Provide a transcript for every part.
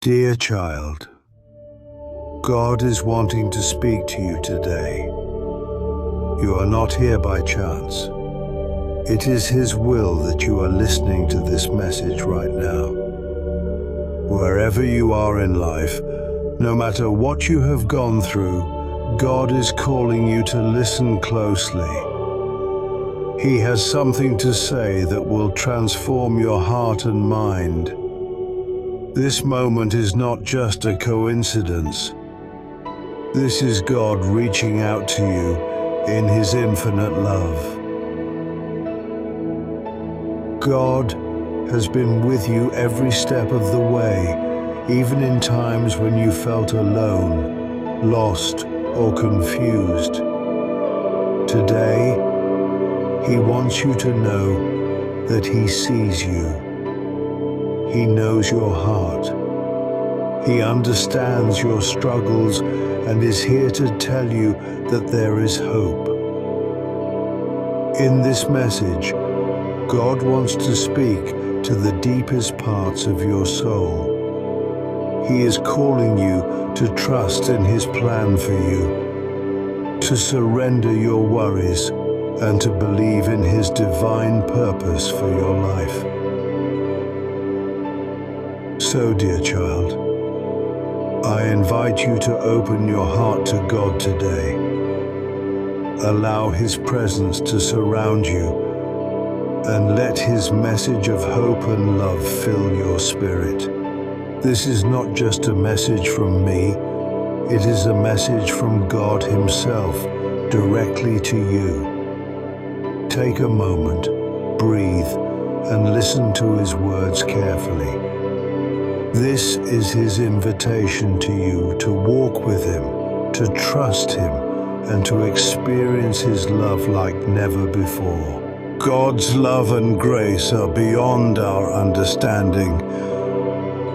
Dear child, God is wanting to speak to you today. You are not here by chance. It is His will that you are listening to this message right now. Wherever you are in life, no matter what you have gone through, God is calling you to listen closely. He has something to say that will transform your heart and mind. This moment is not just a coincidence. This is God reaching out to you in His infinite love. God has been with you every step of the way, even in times when you felt alone, lost, or confused. Today, He wants you to know that He sees you. He knows your heart. He understands your struggles and is here to tell you that there is hope. In this message, God wants to speak to the deepest parts of your soul. He is calling you to trust in His plan for you, to surrender your worries, and to believe in His divine purpose for your life. So, dear child, I invite you to open your heart to God today. Allow His presence to surround you, and let His message of hope and love fill your spirit. This is not just a message from me, it is a message from God Himself, directly to you. Take a moment, breathe, and listen to His words carefully. This is His invitation to you to walk with Him, to trust Him, and to experience His love like never before. God's love and grace are beyond our understanding.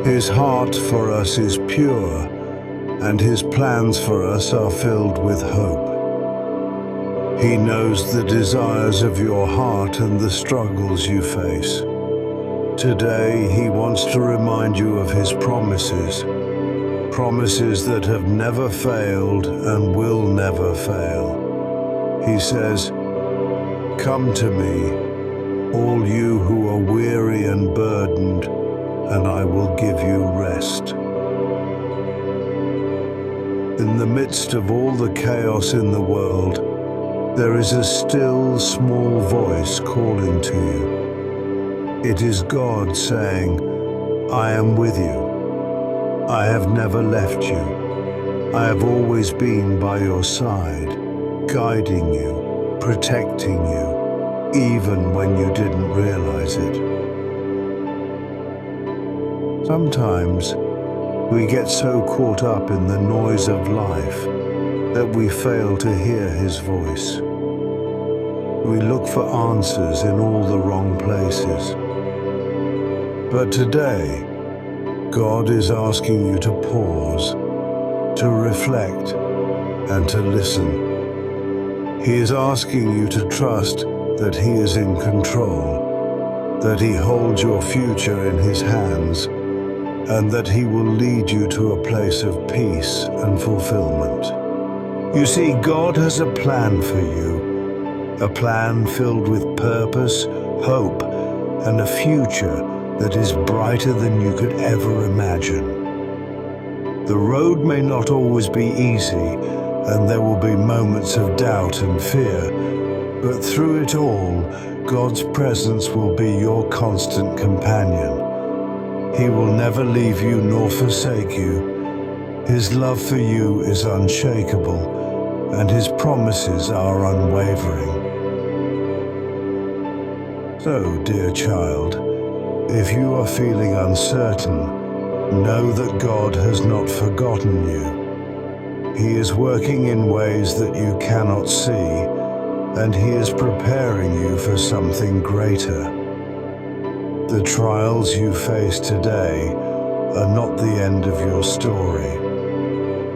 His heart for us is pure, and His plans for us are filled with hope. He knows the desires of your heart and the struggles you face. Today, He wants to remind you of His promises, promises that have never failed and will never fail. He says, "Come to me, all you who are weary and burdened, and I will give you rest." In the midst of all the chaos in the world, there is a still, small voice calling to you. It is God saying, "I am with you. I have never left you. I have always been by your side, guiding you, protecting you, even when you didn't realize it." Sometimes we get so caught up in the noise of life that we fail to hear His voice. We look for answers in all the wrong places. But today, God is asking you to pause, to reflect, and to listen. He is asking you to trust that He is in control, that He holds your future in His hands, and that He will lead you to a place of peace and fulfillment. You see, God has a plan for you, a plan filled with purpose, hope, and a future that is brighter than you could ever imagine. The road may not always be easy, and there will be moments of doubt and fear, but through it all, God's presence will be your constant companion. He will never leave you nor forsake you. His love for you is unshakable, and His promises are unwavering. So, dear child, if you are feeling uncertain, know that God has not forgotten you. He is working in ways that you cannot see, and He is preparing you for something greater. The trials you face today are not the end of your story.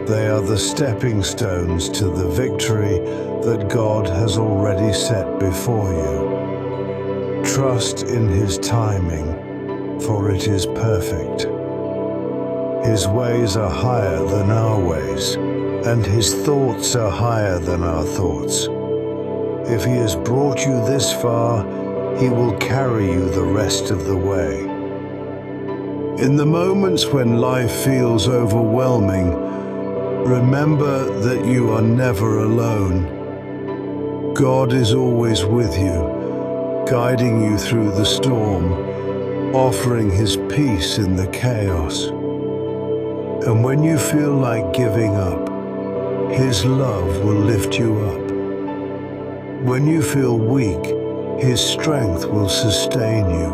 They are the stepping stones to the victory that God has already set before you. Trust in His timing, for it is perfect. His ways are higher than our ways, and His thoughts are higher than our thoughts. If He has brought you this far, He will carry you the rest of the way. In the moments when life feels overwhelming, remember that you are never alone. God is always with you, guiding you through the storm, offering His peace in the chaos. And when you feel like giving up, His love will lift you up. When you feel weak, His strength will sustain you.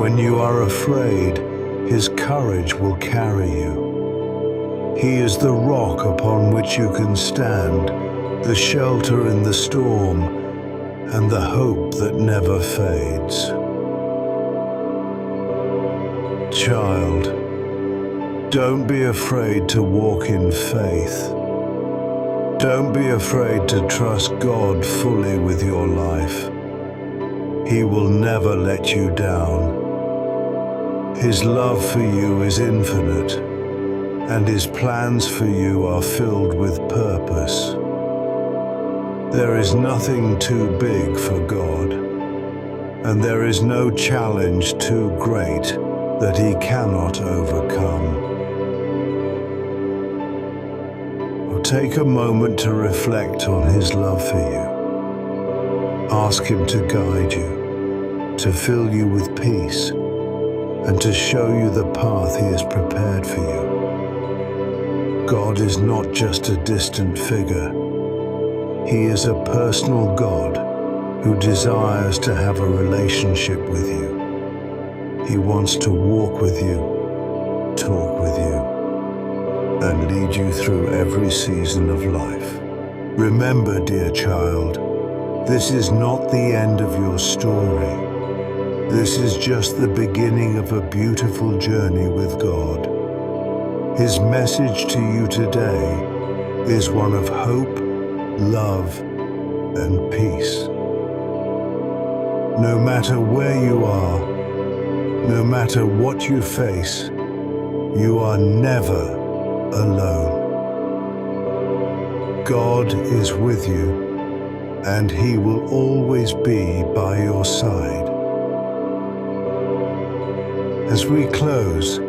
When you are afraid, His courage will carry you. He is the rock upon which you can stand, the shelter in the storm, and the hope that never fades. Child, don't be afraid to walk in faith. Don't be afraid to trust God fully with your life. He will never let you down. His love for you is infinite, and His plans for you are filled with purpose. There is nothing too big for God, and there is no challenge too great that He cannot overcome. Take a moment to reflect on His love for you. Ask Him to guide you, to fill you with peace, and to show you the path He has prepared for you. God is not just a distant figure. He is a personal God who desires to have a relationship with you. He wants to walk with you, talk with you, and lead you through every season of life. Remember, dear child, this is not the end of your story. This is just the beginning of a beautiful journey with God. His message to you today is one of hope, love, and peace. No matter where you are, no matter what you face, you are never alone. God is with you, and He will always be by your side. As we close,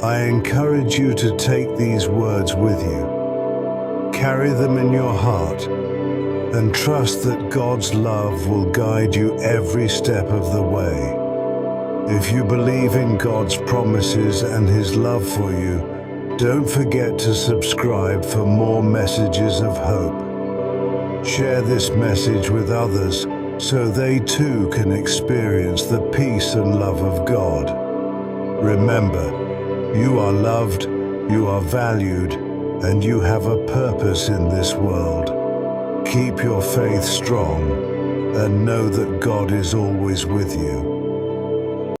I encourage you to take these words with you. Carry them in your heart, and trust that God's love will guide you every step of the way. If you believe in God's promises and His love for you, don't forget to subscribe for more messages of hope. Share this message with others so they too can experience the peace and love of God. Remember, you are loved, you are valued, and you have a purpose in this world. Keep your faith strong and know that God is always with you.